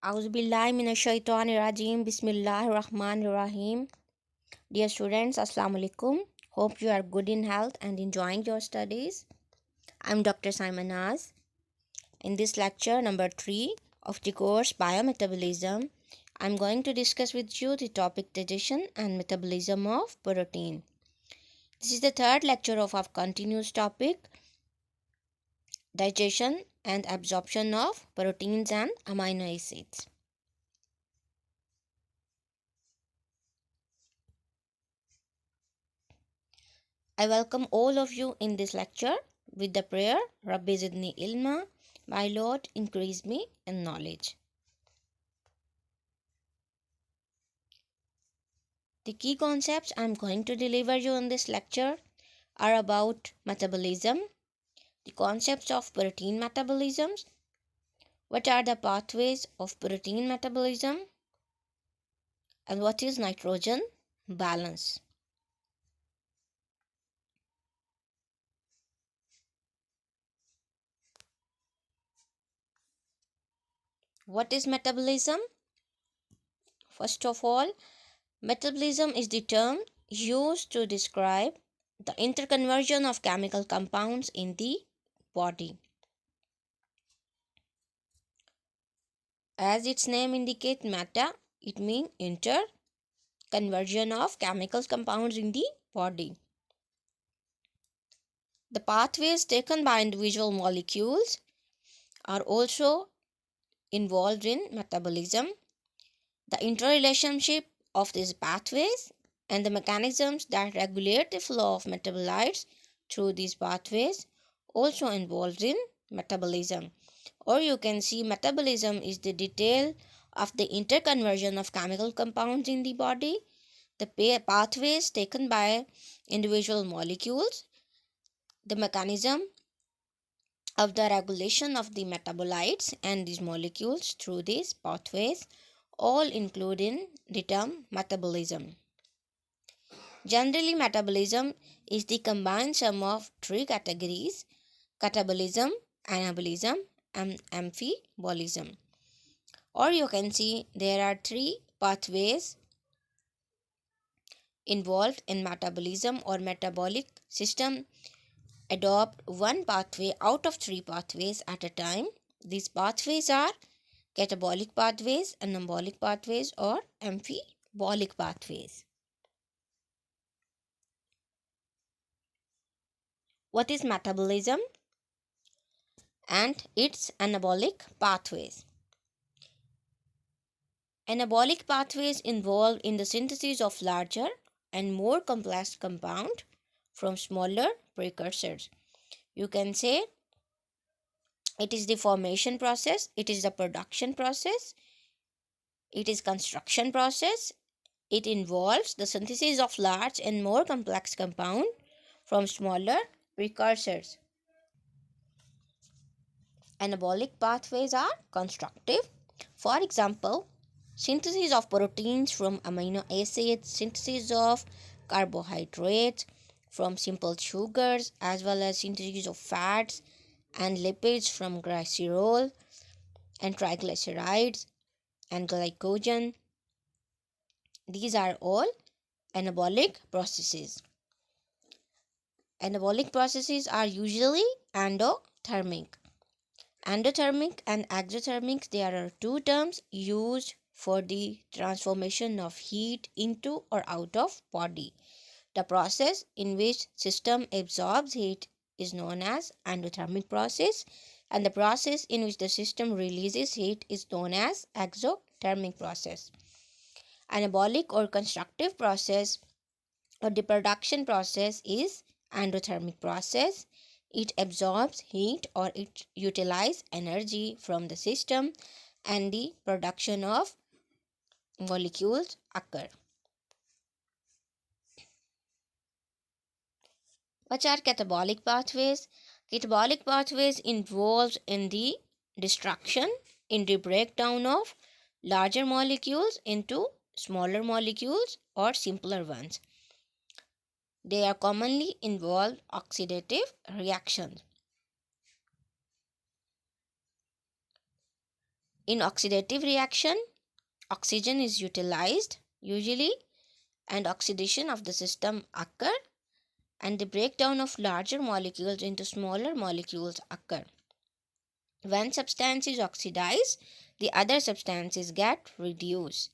Auzubillahiminash-shaytanir-rajim. Bismillahir-rahmanir-rahim. Dear students, Assalamu alaikum. Hope you are good in health and enjoying your studies. I'm Dr. Simon Naz. In this lecture number 3 of the course Biometabolism, I'm going to discuss with you the topic digestion and metabolism of protein. This is the third lecture of our continuous topic digestion and absorption of proteins and amino acids. I welcome all of you in this lecture with the prayer, Rabbi Zidni Ilma, my Lord, increase me in knowledge. The key concepts I am going to deliver you in this lecture are about metabolism, the concepts of protein metabolisms, what are the pathways of protein metabolism, and what is nitrogen balance. What is metabolism? First of all, metabolism is the term used to describe the interconversion of chemical compounds in the body. As its name indicates, meta, it means interconversion of chemical compounds in the body. The pathways taken by individual molecules are also involved in metabolism. The interrelationship of these pathways and the mechanisms that regulate the flow of metabolites through these pathways also involved in metabolism. Or you can see metabolism is the detail of the interconversion of chemical compounds in the body, the pathways taken by individual molecules, the mechanism of the regulation of the metabolites and these molecules through these pathways, all include in the term metabolism. Generally, metabolism is the combined sum of three categories: catabolism, anabolism, and amphibolism. Or you can see there are three pathways involved in metabolism or metabolic system. Adopt one pathway out of three pathways at a time. These pathways are catabolic pathways, anabolic pathways, or amphibolic pathways. What is metabolism and its anabolic pathways? Anabolic pathways involved in the synthesis of larger and more complex compound from smaller precursors. You can say it is the formation process, it is the production process, it is construction process. It involves the synthesis of large and more complex compound from smaller precursors. Anabolic pathways are constructive. For example, synthesis of proteins from amino acids, synthesis of carbohydrates from simple sugars, as well as synthesis of fats and lipids from glycerol and triglycerides and glycogen. These are all anabolic processes. Anabolic processes are usually endothermic. Endothermic and exothermic, there are two terms used for the transformation of heat into or out of body. The process in which system absorbs heat is known as endothermic process, and the process in which the system releases heat is known as exothermic process. Anabolic or constructive process or the production process is endothermic process. It absorbs heat or it utilizes energy from the system and the production of molecules occur. What are catabolic pathways? Catabolic pathways involved in the destruction, in the breakdown of larger molecules into smaller molecules or simpler ones. They are commonly involved oxidative reactions. In oxidative reaction, oxygen is utilized usually and oxidation of the system occur and the breakdown of larger molecules into smaller molecules occur. When substance is oxidized, the other substances get reduced.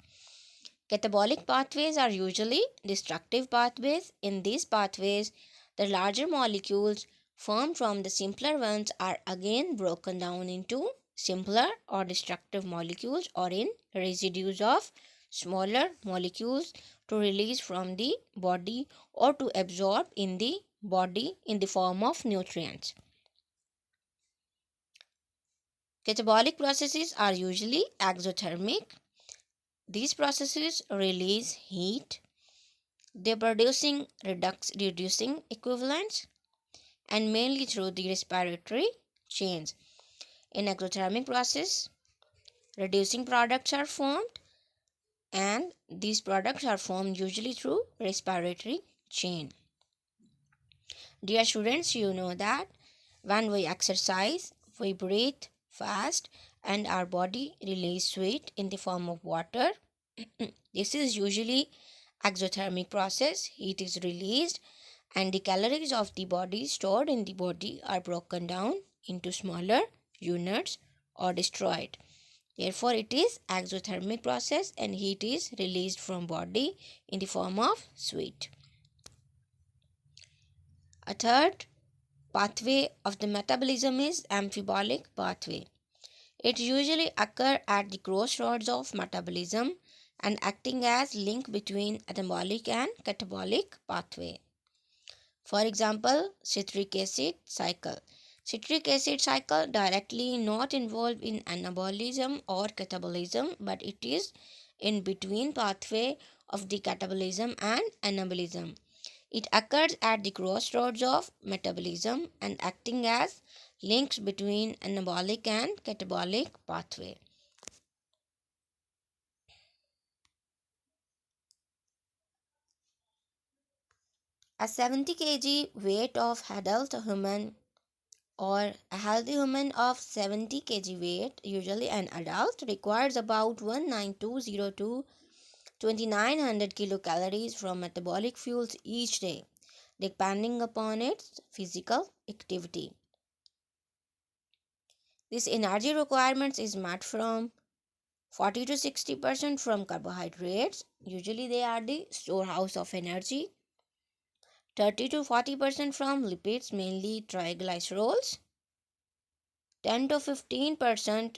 Catabolic pathways are usually destructive pathways. In these pathways, the larger molecules formed from the simpler ones are again broken down into simpler or destructive molecules or in residues of smaller molecules to release from the body or to absorb in the body in the form of nutrients. Catabolic processes are usually exothermic. These processes release heat. They producing reducing equivalents and mainly through the respiratory chains. In exothermic process, reducing products are formed and these products are formed usually through respiratory chain. Dear students, you know that when we exercise, we breathe fast and our body release sweat in the form of water. This is usually exothermic process. Heat is released and the calories of the body stored in the body are broken down into smaller units or destroyed. Therefore, it is exothermic process and heat is released from body in the form of sweat. A third pathway of the metabolism is amphibolic pathway. It usually occurs at the crossroads of metabolism and acting as link between anabolic and catabolic pathway. For example, citric acid cycle. Citric acid cycle directly not involved in anabolism or catabolism, but it is in between pathway of the catabolism and anabolism. It occurs at the crossroads of metabolism and acting as links between anabolic and catabolic pathway. A 70 kg weight of adult human or a healthy human of 70 kg weight, usually an adult, requires about 19202 to 2900 kilocalories from metabolic fuels each day, depending upon its physical activity. This energy requirements is met from 40 to 60% from carbohydrates, usually they are the storehouse of energy, 30 to 40% from lipids, mainly triglycerols, 10 to 15%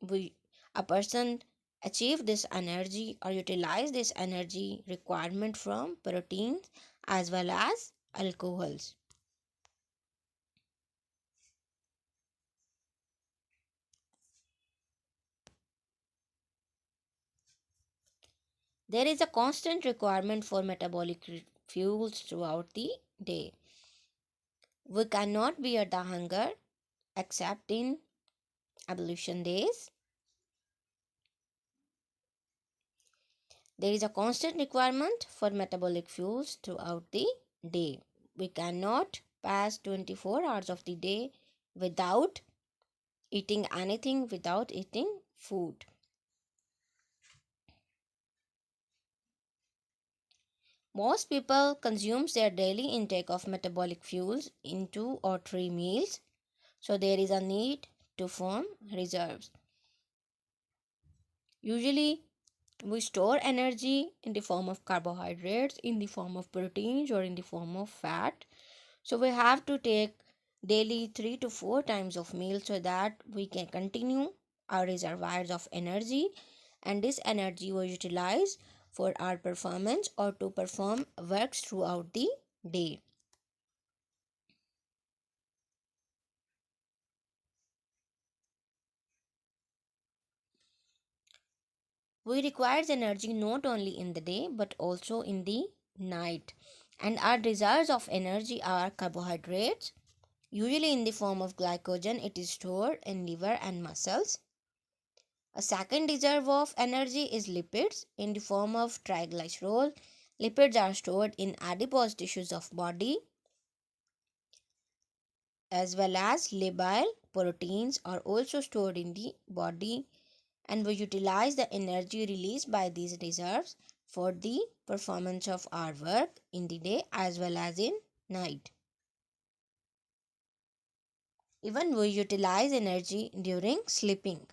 we a person achieve this energy or utilize this energy requirement from proteins as well as alcohols. There is a constant requirement for metabolic fuels throughout the day. We cannot bear the hunger except in ablution days. There is a constant requirement for metabolic fuels throughout the day. We cannot pass 24 hours of the day without eating anything, without eating food. Most people consume their daily intake of metabolic fuels in 2 or 3 meals, so there is a need to form reserves. Usually, we store energy in the form of carbohydrates, in the form of proteins, or in the form of fat. So we have to take daily 3 to 4 times of meal so that we can continue our reservoirs of energy, and this energy we utilize for our performance or to perform works throughout the day. We require energy not only in the day but also in the night, and our desires of energy are carbohydrates, usually in the form of glycogen. It is stored in liver and muscles. A second reserve of energy is lipids in the form of triglycerol. Lipids are stored in adipose tissues of body, as well as labile proteins are also stored in the body and we utilize the energy released by these reserves for the performance of our work in the day as well as in night. Even we utilize energy during sleeping.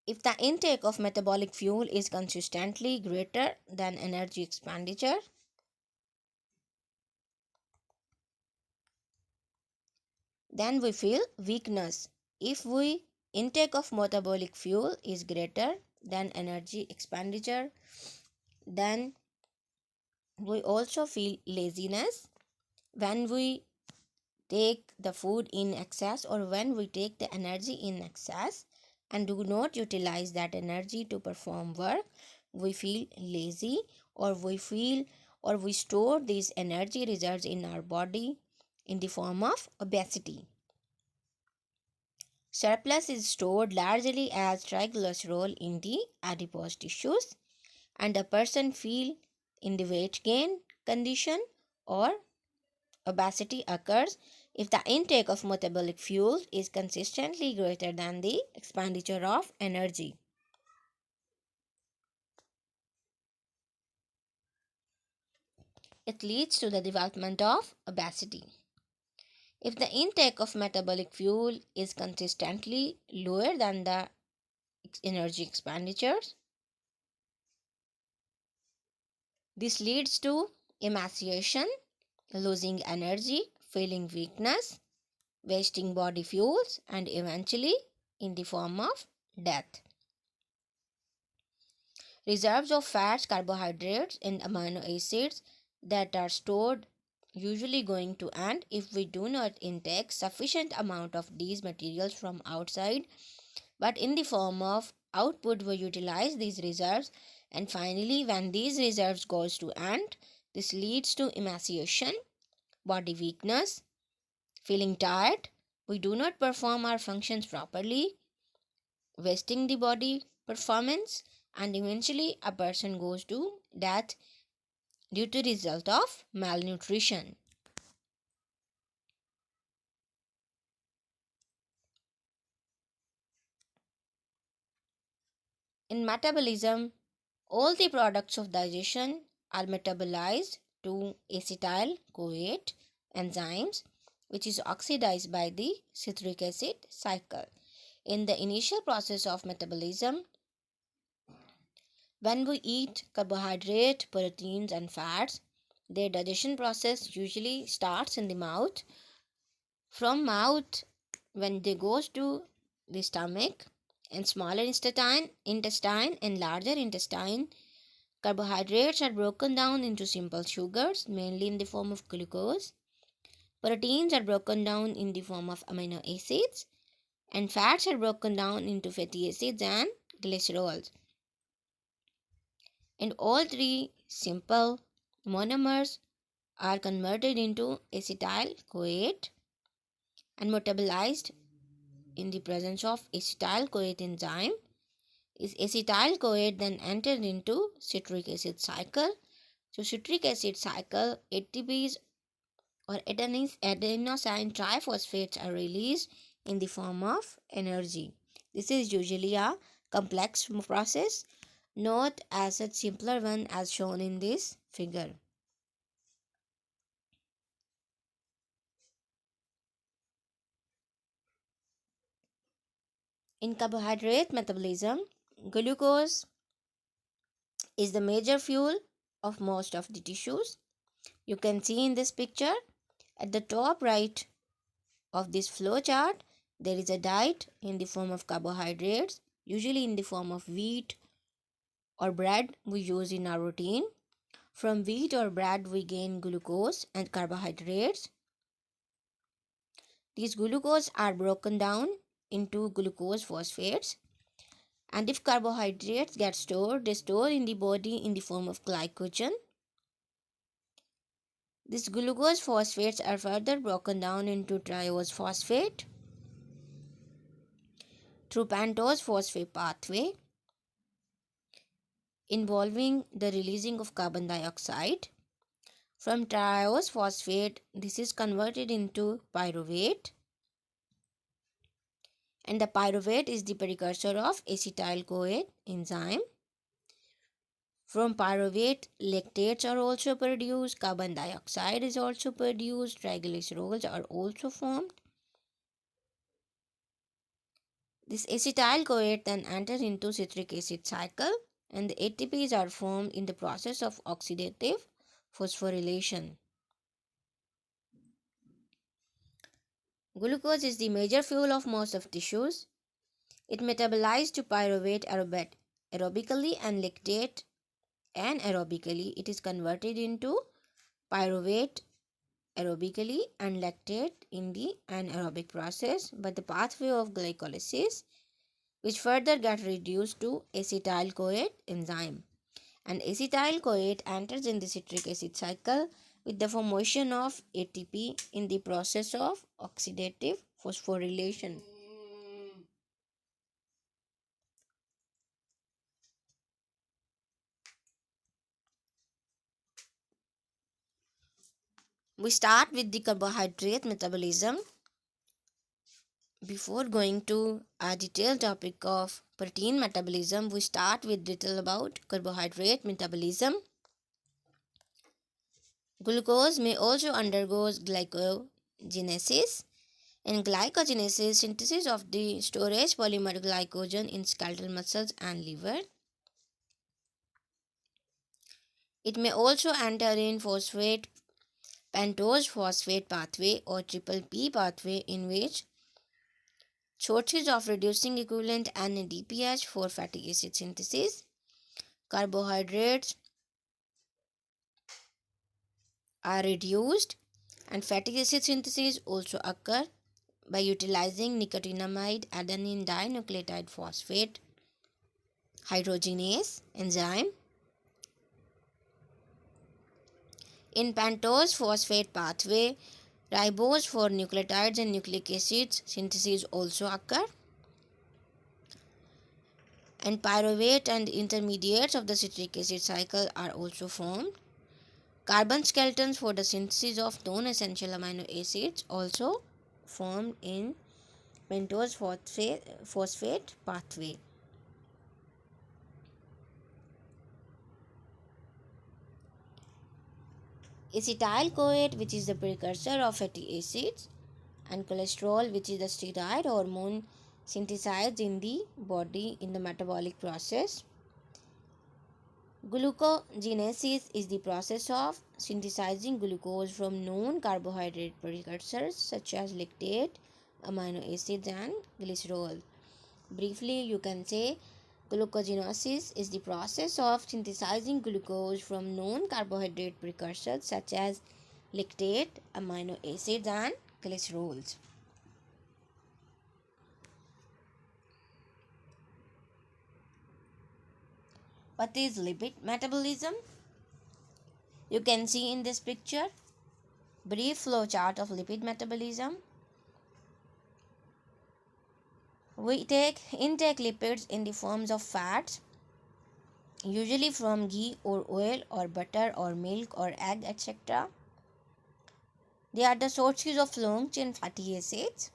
If the intake of metabolic fuel is consistently greater than energy expenditure, then we feel weakness. If we intake of metabolic fuel is greater than energy expenditure, then we also feel laziness. When we take the food in excess or when we take the energy in excess and do not utilize that energy to perform work, we feel lazy, or we store these energy reserves in our body in the form of obesity. Surplus is stored largely as triglycerol in the adipose tissues, and a person feel in the weight gain condition or obesity occurs if the intake of metabolic fuel is consistently greater than the expenditure of energy. It leads to the development of obesity. If the intake of metabolic fuel is consistently lower than the energy expenditures, this leads to emaciation, losing energy, feeling weakness, wasting body fuels, and eventually in the form of death. Reserves of fats, carbohydrates, and amino acids that are stored usually going to end if we do not intake sufficient amount of these materials from outside, but in the form of output we utilize these reserves, and finally when these reserves goes to end, this leads to emaciation, body weakness, feeling tired, we do not perform our functions properly, wasting the body performance, and eventually a person goes to death due to result of malnutrition. In metabolism, all the products of digestion are metabolized to acetyl CoA enzymes, which is oxidized by the citric acid cycle. In the initial process of metabolism, when we eat carbohydrate, proteins, and fats, their digestion process usually starts in the mouth. From mouth, when they goes to the stomach and smaller intestine and larger intestine, carbohydrates are broken down into simple sugars, mainly in the form of glucose. Proteins are broken down in the form of amino acids, and fats are broken down into fatty acids and glycerols. And all three simple monomers are converted into acetyl CoA and metabolized in the presence of acetyl CoA enzyme. Is acetyl CoA then entered into citric acid cycle. So citric acid cycle ATPs or adenosine triphosphates are released in the form of energy. This is usually a complex process, not as a simpler one as shown in this figure. In carbohydrate metabolism, glucose is the major fuel of most of the tissues. You can see in this picture at the top right of this flow chart, there is a diet in the form of carbohydrates, usually in the form of wheat or bread we use in our routine. From wheat or bread, we gain glucose and carbohydrates. These glucose are broken down into glucose phosphates, and if carbohydrates get stored, they store in the body in the form of glycogen. These glucose phosphates are further broken down into triose phosphate through pentose phosphate pathway involving the releasing of carbon dioxide. From triose phosphate, this is converted into pyruvate, And the pyruvate is the precursor of acetyl-CoA enzyme. From pyruvate, lactates are also produced, carbon dioxide is also produced, triglycerols are also formed. This acetyl-CoA then enters into citric acid cycle and the ATPs are formed in the process of oxidative phosphorylation. Glucose is the major fuel of most of tissues. It metabolizes to pyruvate aerobically and lactate anaerobically. It is converted into pyruvate aerobically and lactate in the anaerobic process by the pathway of glycolysis, which further get reduced to acetyl-CoA enzyme. And acetyl-CoA enters in the citric acid cycle with the formation of ATP in the process of oxidative phosphorylation. We start with the carbohydrate metabolism. Before going to a detailed topic of protein metabolism, we start with detail about carbohydrate metabolism. Glucose may also undergo glycogenesis. In glycogenesis, synthesis of the storage polymer glycogen in skeletal muscles and liver. It may also enter in phosphate pentose phosphate pathway or triple P pathway, in which sources of reducing equivalent NADPH for fatty acid synthesis. Carbohydrates are reduced and fatty acid synthesis also occur by utilizing nicotinamide adenine dinucleotide phosphate hydrogenase enzyme. In pentose phosphate pathway, ribose for nucleotides and nucleic acids synthesis also occur. And pyruvate and intermediates of the citric acid cycle are also formed. Carbon skeletons for the synthesis of non-essential amino acids also formed in pentose phosphate pathway. Acetyl-CoA, which is the precursor of fatty acids, and cholesterol, which is the steroid hormone synthesized in the body in the metabolic process. Glucogenesis is the process of synthesizing glucose from known carbohydrate precursors such as lactate, amino acids, and glycerol. Briefly, you can say glucogenesis is the process of synthesizing glucose from known carbohydrate precursors such as lactate, amino acids, and glycerols. What is lipid metabolism? You can see in this picture brief flow chart of lipid metabolism. We intake lipids in the forms of fats, usually from ghee or oil or butter or milk or egg, etc. They are the sources of long chain fatty acids,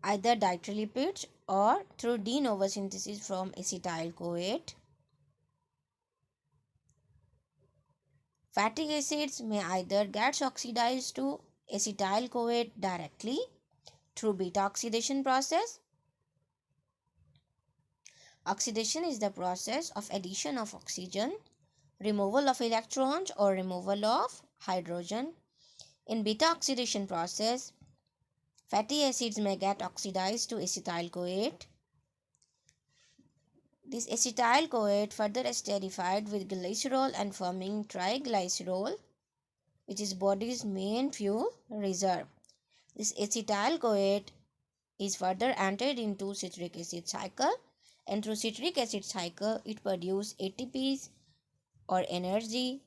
either dietary lipids or through de novo synthesis from acetyl-CoA. Fatty acids may either get oxidized to acetyl-CoA directly through beta oxidation process. Oxidation is the process of addition of oxygen, removal of electrons, or removal of hydrogen. In beta oxidation process, fatty acids may get oxidized to acetyl-CoA. This acetyl-CoA further esterified with glycerol and forming triglycerol, which is body's main fuel reserve. This acetyl-CoA is further entered into citric acid cycle, and through citric acid cycle it produces ATPs or energy,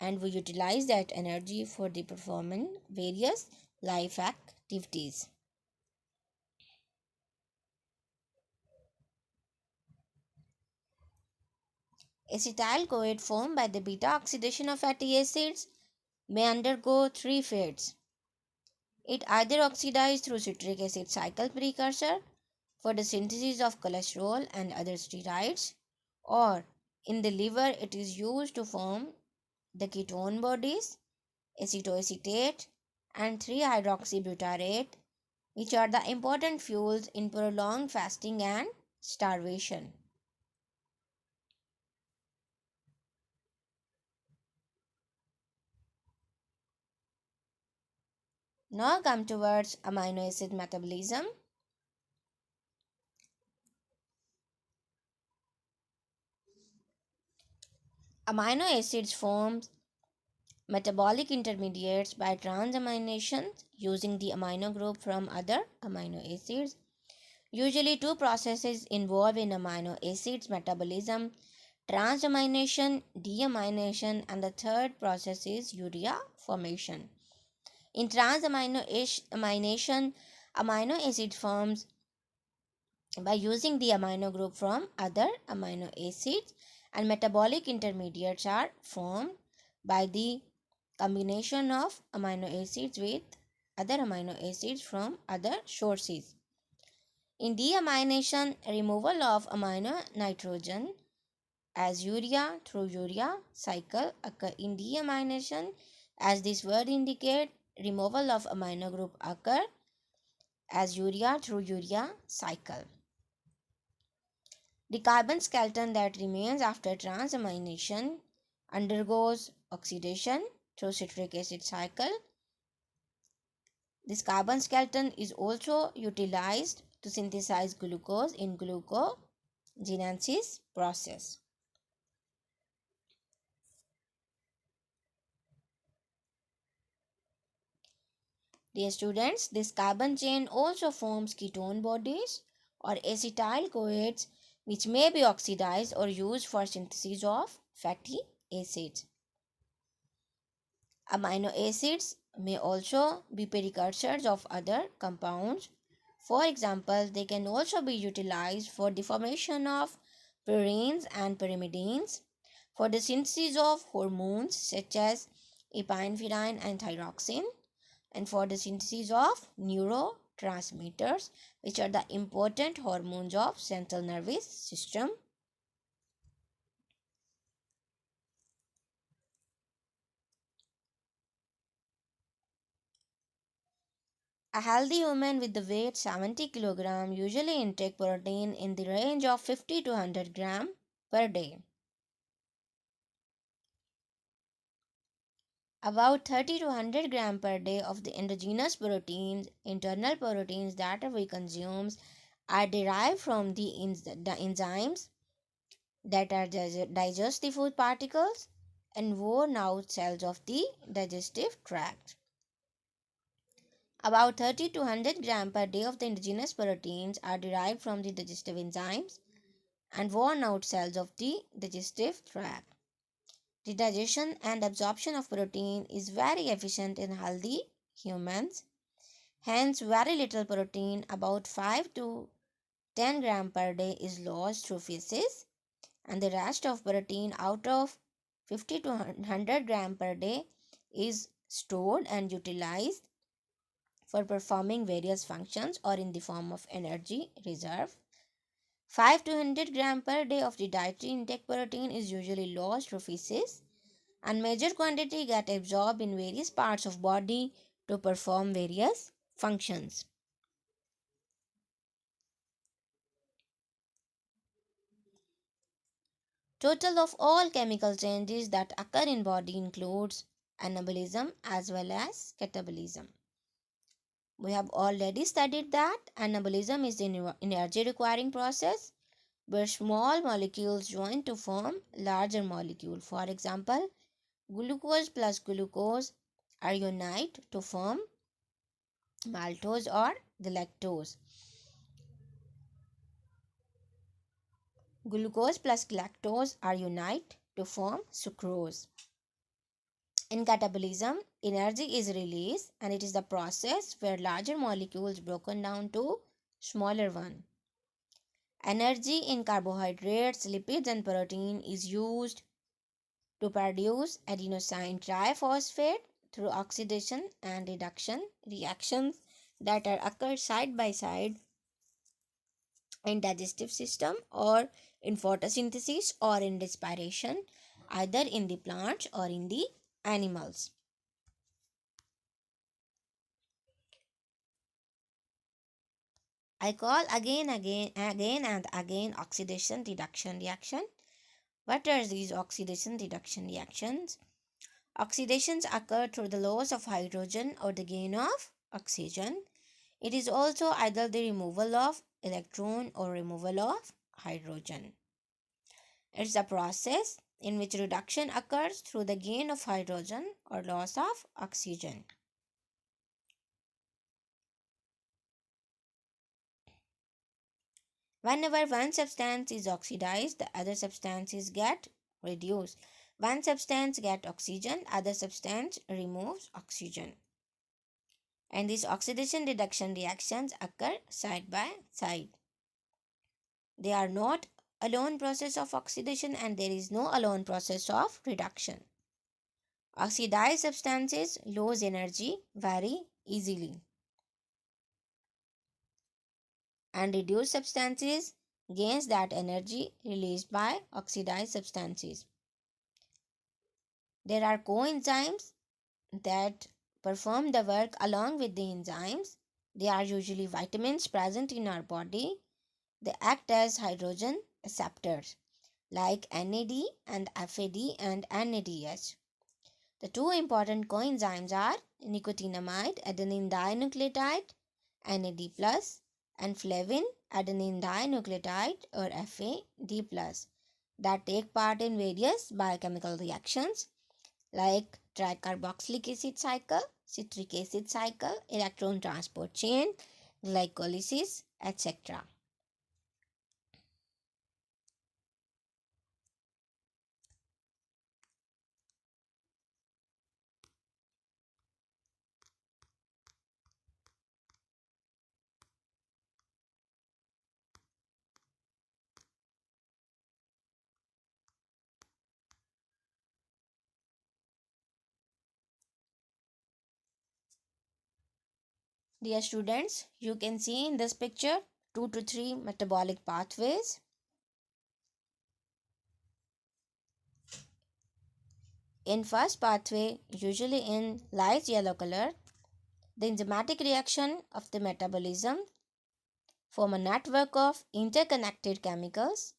and we utilize that energy for the performing various life activities. Acetyl-CoA formed by the beta oxidation of fatty acids may undergo three fates. It either oxidizes through citric acid cycle precursor for the synthesis of cholesterol and other steroids, or in the liver it is used to form the ketone bodies acetoacetate and 3-hydroxybutyrate, which are the important fuels in prolonged fasting and starvation. Now come towards amino acid metabolism. Amino acids form metabolic intermediates by transamination using the amino group from other amino acids. Usually, two processes involved in amino acids metabolism: transamination, deamination, and the third process is urea formation. In transamination, amino acid forms by using the amino group from other amino acids, and metabolic intermediates are formed by the combination of amino acids with other amino acids from other sources. In deamination, removal of amino nitrogen as urea through urea cycle occur. In deamination, as this word indicates, removal of amino group occur as urea through urea cycle. The carbon skeleton that remains after transamination undergoes oxidation through citric acid cycle. This carbon skeleton is also utilized to synthesize glucose in glucogenesis process. Dear students, this carbon chain also forms ketone bodies or acetyl CoAs, which may be oxidized or used for synthesis of fatty acids. Amino acids may also be precursors of other compounds. For example, they can also be utilized for the formation of purines and pyrimidines, for the synthesis of hormones such as epinephrine and thyroxine, and for the synthesis of neurotransmitters, which are the important hormones of central nervous system. A healthy woman with the weight 70 kg usually intake protein in the range of 50 to 100 gram per day. About 30 to 100 gram per day of the endogenous proteins, internal proteins that we consume, are derived from the enzymes that are digest the food particles and worn out cells of the digestive tract. About 30 to 100 gram per day of the indigenous proteins are derived from the digestive enzymes and worn out cells of the digestive tract. The digestion and absorption of protein is very efficient in healthy humans. Hence, very little protein, about 5 to 10 gram per day, is lost through feces, and the rest of protein out of 50 to 100 gram per day is stored and utilized for performing various functions or in the form of energy reserve. 5 to 100 gram per day of the dietary intake protein is usually lost through feces, and major quantity get absorbed in various parts of body to perform various functions. Total of all chemical changes that occur in body includes anabolism as well as catabolism. We have already studied that anabolism is the energy requiring process where small molecules join to form larger molecule. For example, glucose plus glucose are unite to form maltose or galactose. Glucose plus galactose are unite to form sucrose. In catabolism, energy is released and it is the process where larger molecules broken down to smaller one. Energy in carbohydrates, lipids and protein is used to produce adenosine triphosphate through oxidation and reduction reactions that are occurred side by side in digestive system or in photosynthesis or in respiration, either in the plants or in the animals. I call again and again oxidation reduction reaction. What are these oxidation reduction reactions? Oxidations occur through the loss of hydrogen or the gain of oxygen. It is also either the removal of electron or removal of hydrogen. It's a process in which reduction occurs through the gain of hydrogen or loss of oxygen. Whenever one substance is oxidized, the other substances get reduced. One substance gets oxygen, other substance removes oxygen. And these oxidation reduction reactions occur side by side. They are not alone process of oxidation and there is no alone process of reduction. Oxidized substances lose energy very easily and reduced substances gains that energy released by oxidized substances. There are coenzymes that perform the work along with the enzymes. They are usually vitamins present in our body. They act as hydrogen acceptors like NAD and FAD and NADH. The two important coenzymes are nicotinamide adenine dinucleotide NAD plus and flavin adenine dinucleotide or FAD plus that take part in various biochemical reactions like tricarboxylic acid cycle, citric acid cycle, electron transport chain, glycolysis, etc. Dear students, you can see in this picture 2 to 3 metabolic pathways. In first pathway, usually in light yellow color, the enzymatic reaction of the metabolism form a network of interconnected chemicals.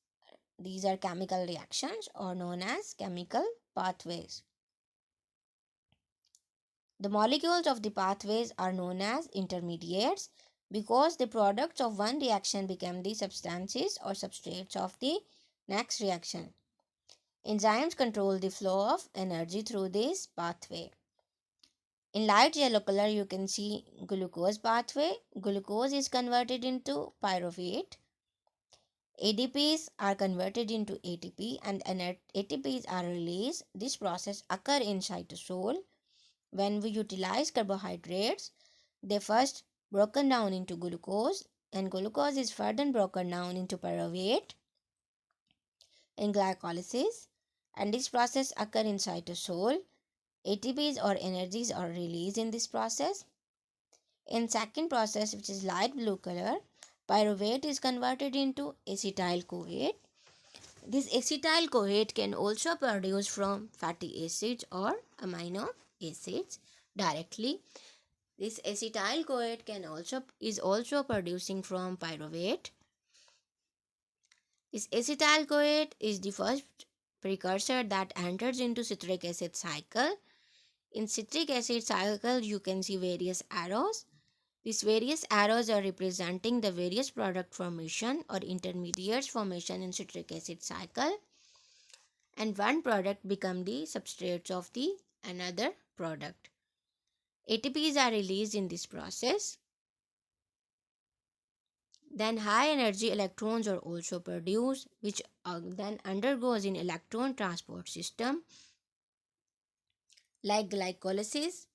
These are chemical reactions or known as chemical pathways. The molecules of the pathways are known as intermediates because the products of one reaction become the substances or substrates of the next reaction. Enzymes control the flow of energy through this pathway. In light yellow color, you can see glucose pathway. Glucose is converted into pyruvate. ADPs are converted into ATP and ATPs are released. This process occurs in cytosol. When we utilize carbohydrates, they first broken down into glucose and glucose is further broken down into pyruvate in glycolysis and this process occurs in cytosol. ATPs or energies are released in this process. In second process, which is light blue color, pyruvate is converted into acetyl CoA. This acetyl CoA can also produce from fatty acids or amino acids directly. This acetyl CoA is also producing from pyruvate. This acetyl CoA is the first precursor that enters into citric acid cycle. In citric acid cycle, you can see various arrows. These various arrows are representing the various product formation or intermediates formation in citric acid cycle. And one product become the substrates of the another product. ATPs are released in this process. Then high energy electrons are also produced which then undergoes in electron transport system like glycolysis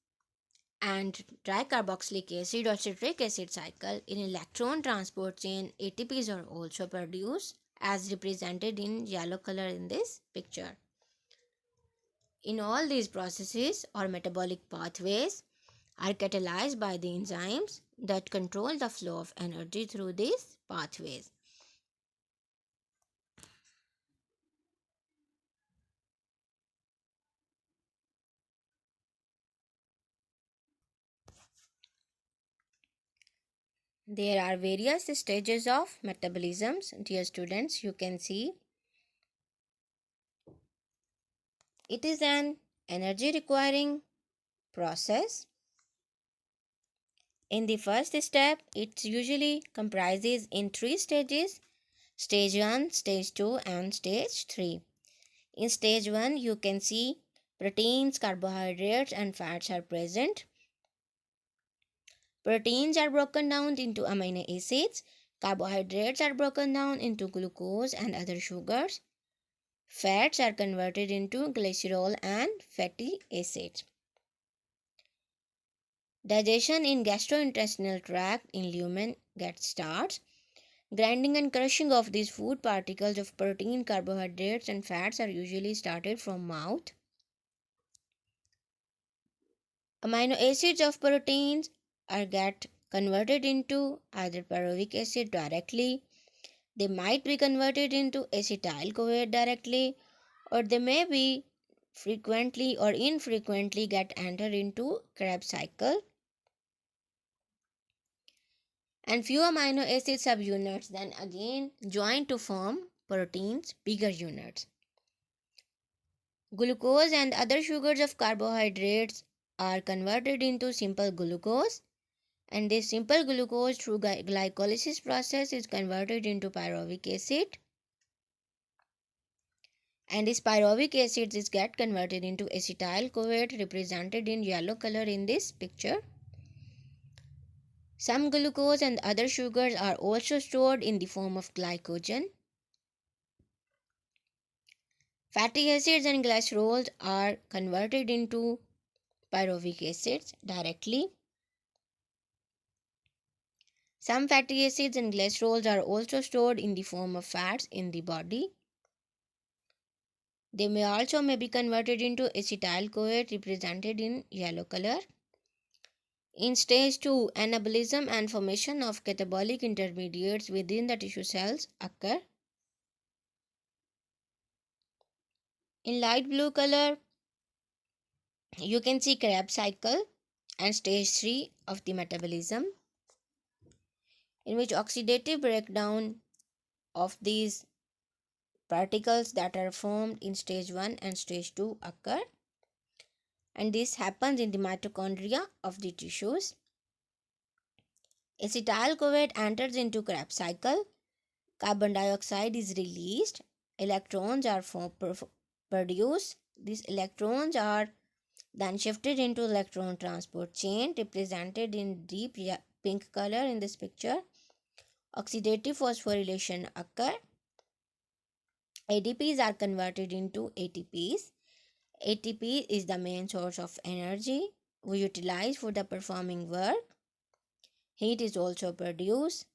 and tricarboxylic acid or citric acid cycle. In electron transport chain, ATPs are also produced as represented in yellow color in this picture. In all these processes or metabolic pathways are catalyzed by the enzymes that control the flow of energy through these pathways. There are various stages of metabolisms. Dear students, you can see it is an energy requiring process. In the first step, it usually comprises in three stages: stage 1, stage 2 and stage 3. In stage 1, you can see proteins, carbohydrates and fats are present. Proteins are broken down into amino acids. Carbohydrates are broken down into glucose and other sugars. Fats are converted into glycerol and fatty acids. Digestion in gastrointestinal tract in lumen gets starts. Grinding and crushing of these food particles of protein, carbohydrates and fats are usually started from mouth. Amino acids of proteins are get converted into either pyruvic acid directly. They might be converted into acetyl CoA directly, or they may be frequently or infrequently get entered into Krebs cycle. And few amino acid subunits then again join to form proteins bigger units. Glucose and other sugars of carbohydrates are converted into simple glucose, and this simple glucose through glycolysis process is converted into pyruvic acid, and this pyruvic acid is get converted into acetyl CoA represented in yellow color in this picture. Some glucose and other sugars are also stored in the form of glycogen. Fatty acids and glycerols are converted into pyruvic acids directly. Some fatty acids and glycerols are also stored in the form of fats in the body. They may be converted into acetyl CoA represented in yellow color. In stage 2, anabolism and formation of catabolic intermediates within the tissue cells occur. In light blue color, you can see Krebs cycle and stage 3 of the metabolism, in which oxidative breakdown of these particles that are formed in stage 1 and stage 2 occur, and this happens in the mitochondria of the tissues. Acetyl CoA enters into Krebs cycle. Carbon dioxide is released. Electrons are produced. These electrons are then shifted into electron transport chain represented in deep pink color in this picture. Oxidative phosphorylation occur. ADPs are converted into ATPs. ATP is the main source of energy we utilize for the performing work. Heat is also produced.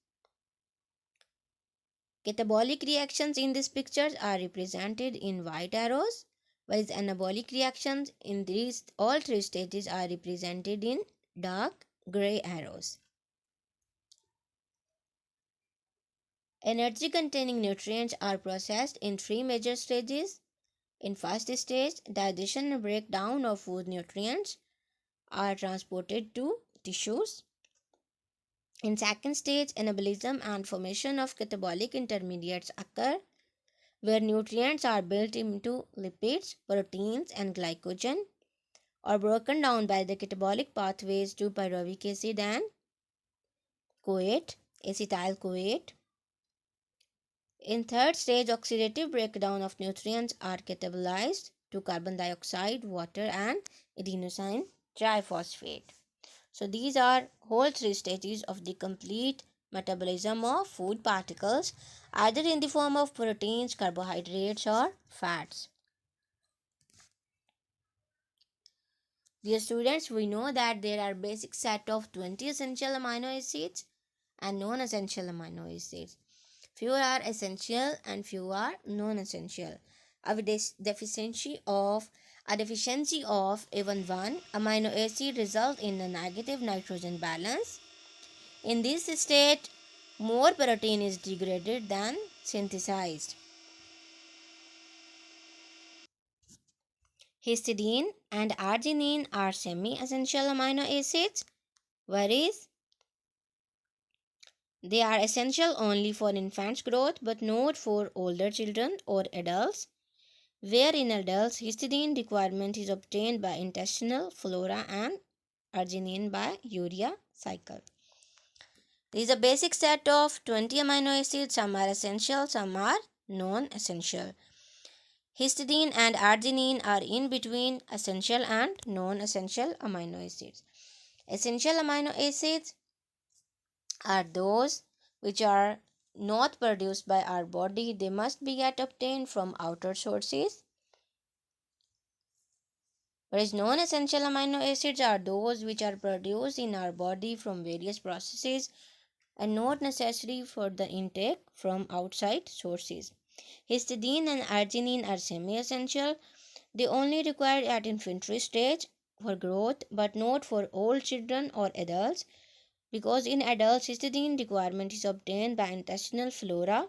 Catabolic reactions in these pictures are represented in white arrows, whereas anabolic reactions in these all three stages are represented in dark gray arrows. Energy containing nutrients are processed in three major stages. In first stage, digestion and breakdown of food nutrients are transported to tissues. In second stage, anabolism and formation of catabolic intermediates occur, where nutrients are built into lipids, proteins, and glycogen, or broken down by the catabolic pathways to pyruvic acid and CoA, acetyl CoA. In third stage, oxidative breakdown of nutrients are catabolized to carbon dioxide, water, and adenosine triphosphate. So these are whole three stages of the complete metabolism of food particles, either in the form of proteins, carbohydrates, or fats. Dear students, we know that there are basic set of 20 essential amino acids and non-essential amino acids. Few are essential and few are non-essential. Our deficiency of A deficiency of even one amino acid results in a negative nitrogen balance. In this state, more protein is degraded than synthesized. Histidine and arginine are semi-essential amino acids, whereas they are essential only for infants' growth but not for older children or adults, where in adults histidine requirement is obtained by intestinal flora and arginine by urea cycle. There is a basic set of 20 amino acids, some are essential, some are non-essential. Histidine and arginine are in between essential and non-essential amino acids. Essential amino acids are those which are not produced by our body, they must be get obtained from outer sources. Whereas non-essential amino acids are those which are produced in our body from various processes and not necessary for the intake from outside sources. Histidine and arginine are semi-essential. They only required at infantry stage for growth but not for old children or adults, because in adults histidine requirement is obtained by intestinal flora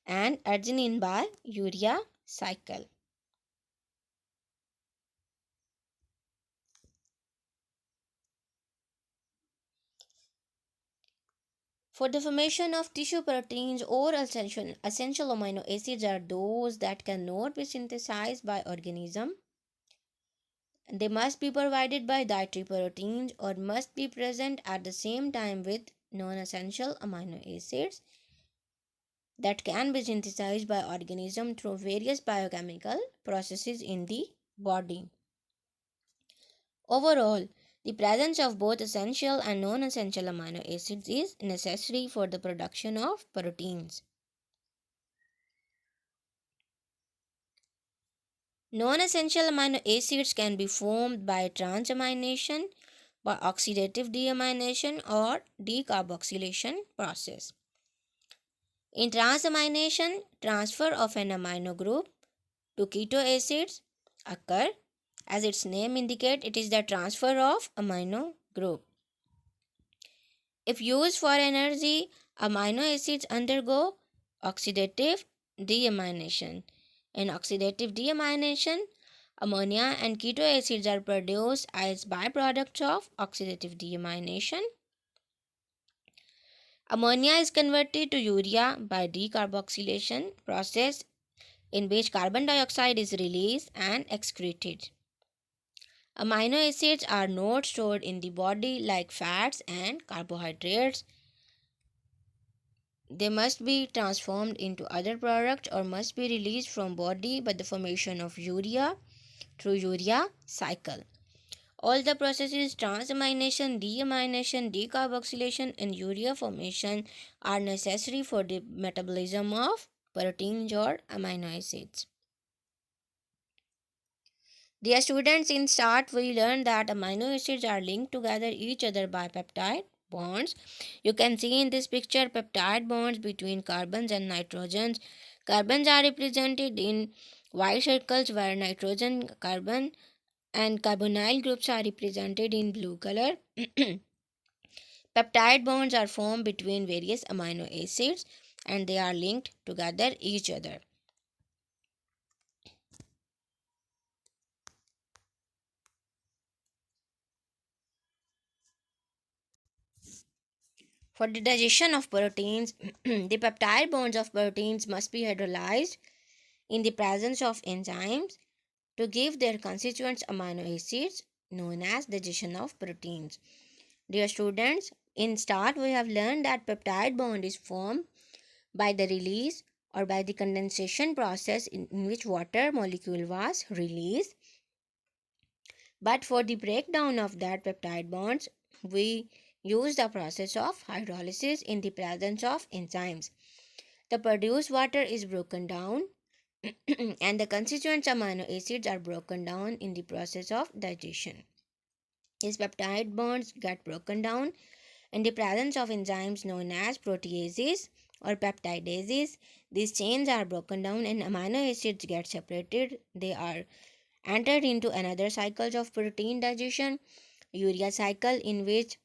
and arginine by urea cycle. For the formation of tissue proteins or essential amino acids are those that cannot be synthesized by organism. They must be provided by dietary proteins or must be present at the same time with non-essential amino acids that can be synthesized by organism through various biochemical processes in the body. Overall, the presence of both essential and non-essential amino acids is necessary for the production of proteins. Non-essential amino acids can be formed by transamination, by oxidative deamination or decarboxylation process. In transamination, transfer of an amino group to keto acids occur. As its name indicates, it is the transfer of amino group. If used for energy, amino acids undergo oxidative deamination. In oxidative deamination, ammonia and keto acids are produced as byproducts of oxidative deamination. Ammonia is converted to urea by decarboxylation process in which carbon dioxide is released and excreted. Amino acids are not stored in the body like fats and carbohydrates. They must be transformed into other products or must be released from body by the formation of urea through urea cycle. All the processes transamination, deamination, decarboxylation and urea formation are necessary for the metabolism of proteins or amino acids. Dear students, in start we learned that amino acids are linked together each other by peptide bonds. You can see in this picture peptide bonds between carbons and nitrogens. Carbons are represented in white circles where nitrogen, carbon and carbonyl groups are represented in blue color. Peptide bonds are formed between various amino acids and they are linked together each other. For the digestion of proteins, the peptide bonds of proteins must be hydrolyzed in the presence of enzymes to give their constituent amino acids known as digestion of proteins. Dear students, in start we have learned that peptide bond is formed by the release or by the condensation process in which water molecule was released. But for the breakdown of that peptide bonds, we use the process of hydrolysis in the presence of enzymes. The produced water is broken down and the constituent amino acids are broken down in the process of digestion. These peptide bonds get broken down in the presence of enzymes known as proteases or peptidases. These chains are broken down and amino acids get separated. They are entered into another cycles of protein digestion, urea cycle, in which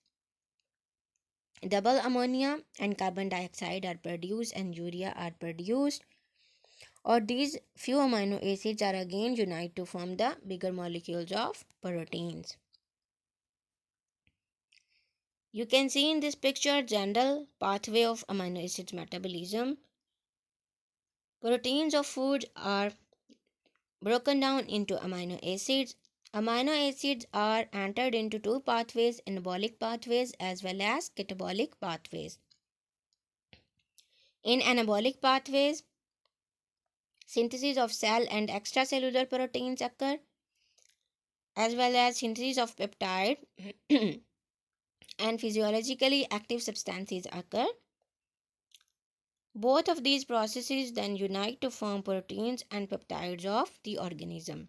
double ammonia and carbon dioxide are produced and urea are produced, or these few amino acids are again united to form the bigger molecules of proteins. You can see in this picture general pathway of amino acids metabolism. Proteins of food are broken down into amino acids. Amino acids are entered into two pathways, anabolic pathways as well as catabolic pathways. In anabolic pathways, synthesis of cell and extracellular proteins occur, as well as synthesis of peptide and physiologically active substances occur. Both of these processes then unite to form proteins and peptides of the organism.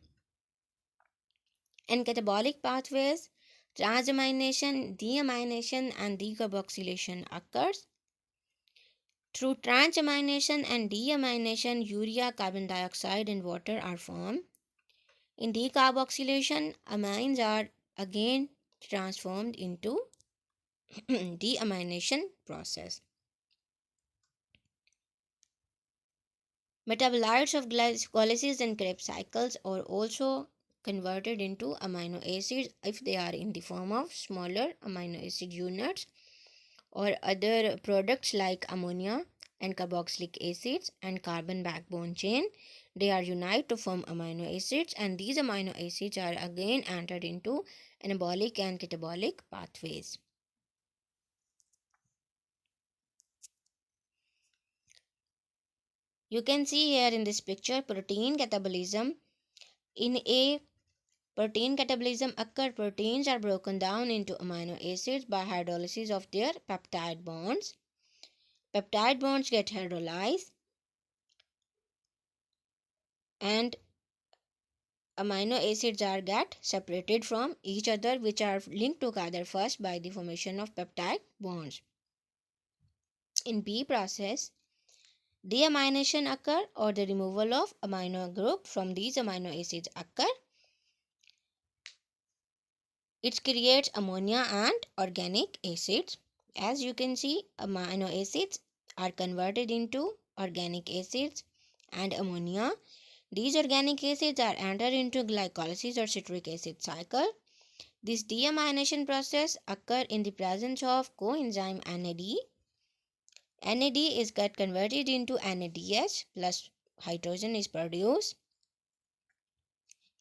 In catabolic pathways, transamination, deamination, and decarboxylation occurs. Through transamination and deamination, urea, carbon dioxide, and water are formed. In decarboxylation, amines are again transformed into deamination process. Metabolites of glycolysis and Krebs cycles are also converted into amino acids if they are in the form of smaller amino acid units or other products like ammonia and carboxylic acids and carbon backbone chain. They are united to form amino acids, and these amino acids are again entered into anabolic and catabolic pathways. You can see here in this picture protein catabolism. In a protein catabolism occur, proteins are broken down into amino acids by hydrolysis of their peptide bonds. Peptide bonds get hydrolyzed and amino acids are get separated from each other, which are linked together first by the formation of peptide bonds. In B process, deamination occur, or the removal of amino group from these amino acids occur. It creates ammonia and organic acids. As you can see, amino acids are converted into organic acids and ammonia. These organic acids are entered into glycolysis or citric acid cycle. This deamination process occurs in the presence of coenzyme NAD. NAD is get converted into NADH plus hydrogen is produced.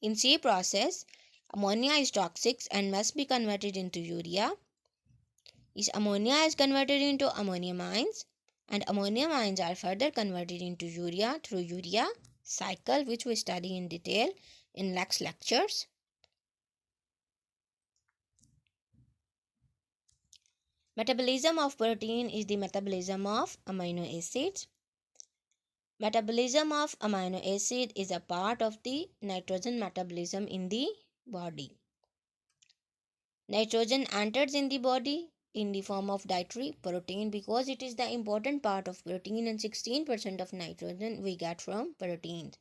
In C process, ammonia is toxic and must be converted into urea. This ammonia is converted into ammoniamines, and ammoniamines are further converted into urea through urea cycle, which we study in detail in next lectures. Metabolism of protein is the metabolism of amino acids. Metabolism of amino acid is a part of the nitrogen metabolism in the body. Nitrogen enters in the body in the form of dietary protein because it is the important part of protein, and 16% of nitrogen we get from proteins.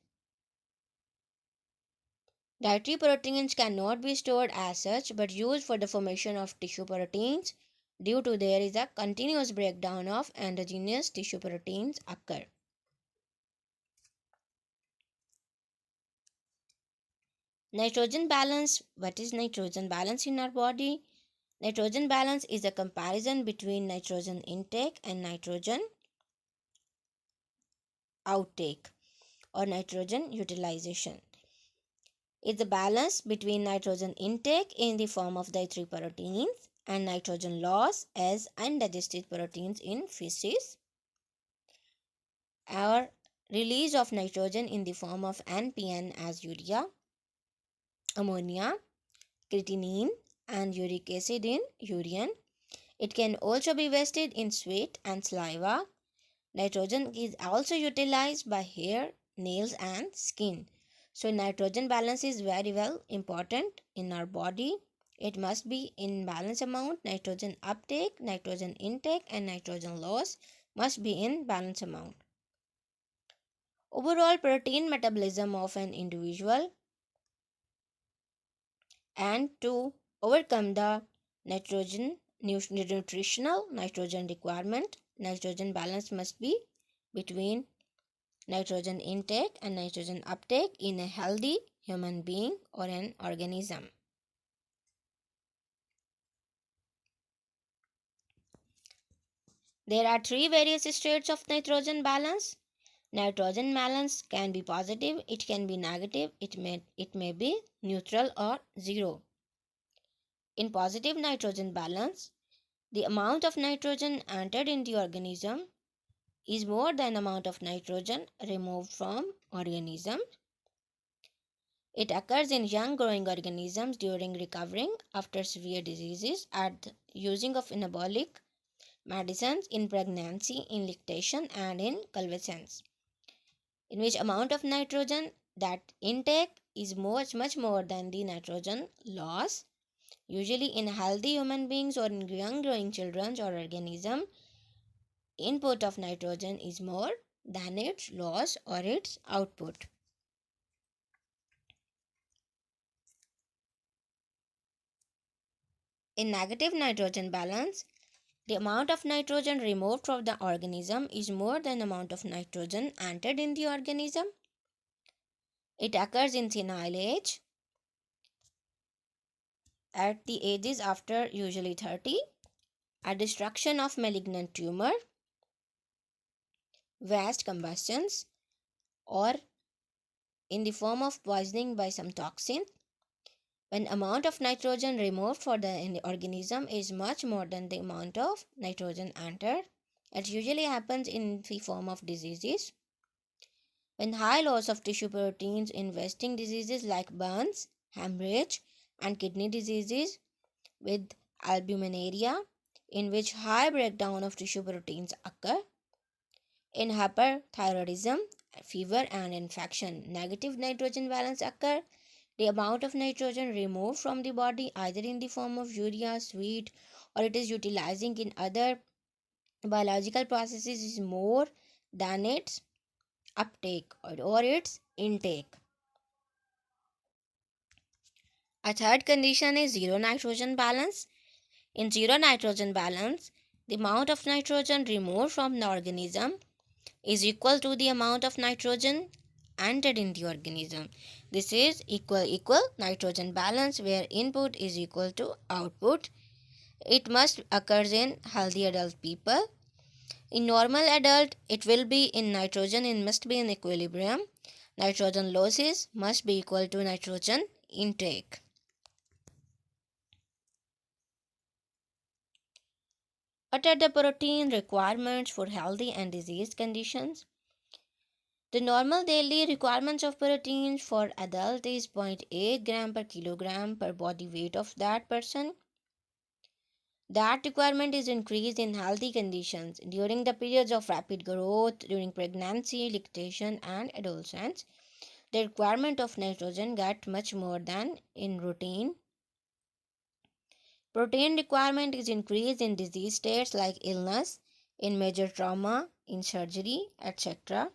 Dietary proteins cannot be stored as such but used for the formation of tissue proteins due to there is a continuous breakdown of endogenous tissue proteins occur. Nitrogen balance. What is nitrogen balance in our body? Nitrogen balance is a comparison between nitrogen intake and nitrogen outtake or nitrogen utilization. It's a balance between nitrogen intake in the form of dietary proteins and nitrogen loss as undigested proteins in feces, or release of nitrogen in the form of NPN as urea, ammonia, creatinine, and uric acid in urine. It can also be wasted in sweat and saliva. Nitrogen is also utilized by hair, nails, and skin. So, nitrogen balance is very well important in our body. It must be in balance amount. Nitrogen uptake, nitrogen intake, and nitrogen loss must be in balanced amount. Overall protein metabolism of an individual, and to overcome the nutritional nitrogen requirement, nitrogen balance must be between nitrogen intake and nitrogen uptake in a healthy human being or an organism. There are three various states of nitrogen balance. Nitrogen balance can be positive, it can be negative, it may be neutral or zero. In positive nitrogen balance, the amount of nitrogen entered in the organism is more than amount of nitrogen removed from organism. It occurs in young growing organisms during recovering after severe diseases at using of anabolic medicines, in pregnancy, in lactation, and in convalescence, in which amount of nitrogen that intake is much more than the nitrogen loss. Usually in healthy human beings or in young growing children or organism, input of nitrogen is more than its loss or its output. In negative nitrogen balance, the amount of nitrogen removed from the organism is more than amount of nitrogen entered in the organism. It occurs in senile age at the ages after usually 30, a destruction of malignant tumor, vast combustions, or in the form of poisoning by some toxin. When amount of nitrogen removed for the organism is much more than the amount of nitrogen entered, it usually happens in the form of diseases. When high loss of tissue proteins in wasting diseases like burns, hemorrhage, and kidney diseases with albuminuria, in which high breakdown of tissue proteins occur. In hyperthyroidism, fever, and infection, negative nitrogen balance occur. The amount of nitrogen removed from the body, either in the form of urea, sweat, or it is utilizing in other biological processes, is more than its uptake or its intake. A third condition is zero nitrogen balance. In zero nitrogen balance, the amount of nitrogen removed from the organism is equal to the amount of nitrogen entered in the organism. This is equal nitrogen balance where input is equal to output. It must occur in healthy adult people. In normal adult, it will be in nitrogen, it must be in equilibrium. Nitrogen losses must be equal to nitrogen intake. What are the protein requirements for healthy and diseased conditions? The normal daily requirements of protein for adult is 0.8 gram per kilogram per body weight of that person. That requirement is increased in healthy conditions during the periods of rapid growth, during pregnancy, lactation, and adolescence. The requirement of nitrogen gets much more than in routine. Protein requirement is increased in disease states like illness, in major trauma, in surgery, etc.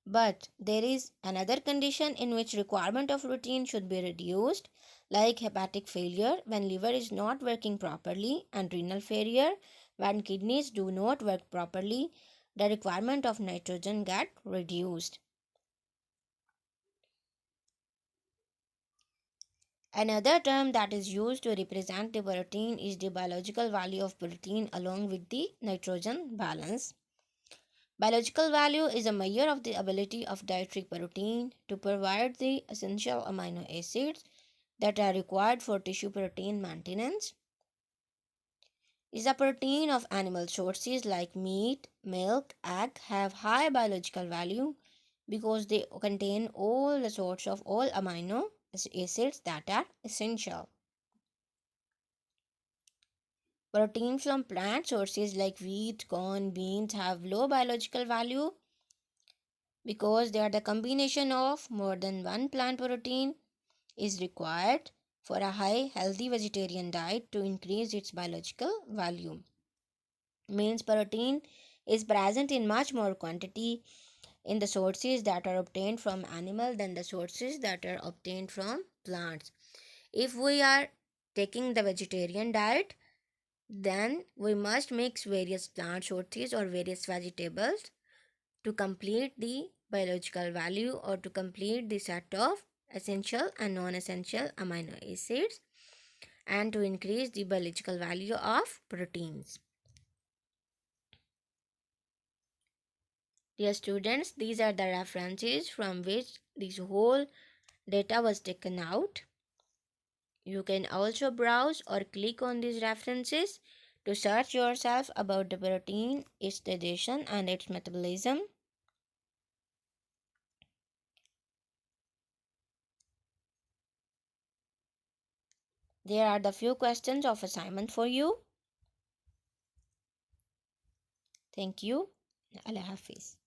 But there is another condition in which requirement of protein should be reduced, like hepatic failure when liver is not working properly, and renal failure when kidneys do not work properly. The requirement of nitrogen get reduced. Another term that is used to represent the protein is the biological value of protein along with the nitrogen balance. Biological value is a measure of the ability of dietary protein to provide the essential amino acids that are required for tissue protein maintenance. Is a protein of animal sources like meat, milk, egg have high biological value because they contain all the sorts of all amino acids that are essential. Protein from plant sources like wheat, corn, beans have low biological value because they are the combination of more than one plant protein is required for a high healthy vegetarian diet to increase its biological value. means protein is present in much more quantity in the sources that are obtained from animal than the sources that are obtained from plants. If we are taking the vegetarian diet, then we must mix various plant sources or various vegetables to complete the biological value or to complete the set of essential and non-essential amino acids and to increase the biological value of proteins. Dear students, these are the references from which this whole data was taken out. You can also browse or click on these references to search yourself about the protein, its digestion, and its metabolism. There are the few questions of assignment for you. Thank you. Allah Hafiz.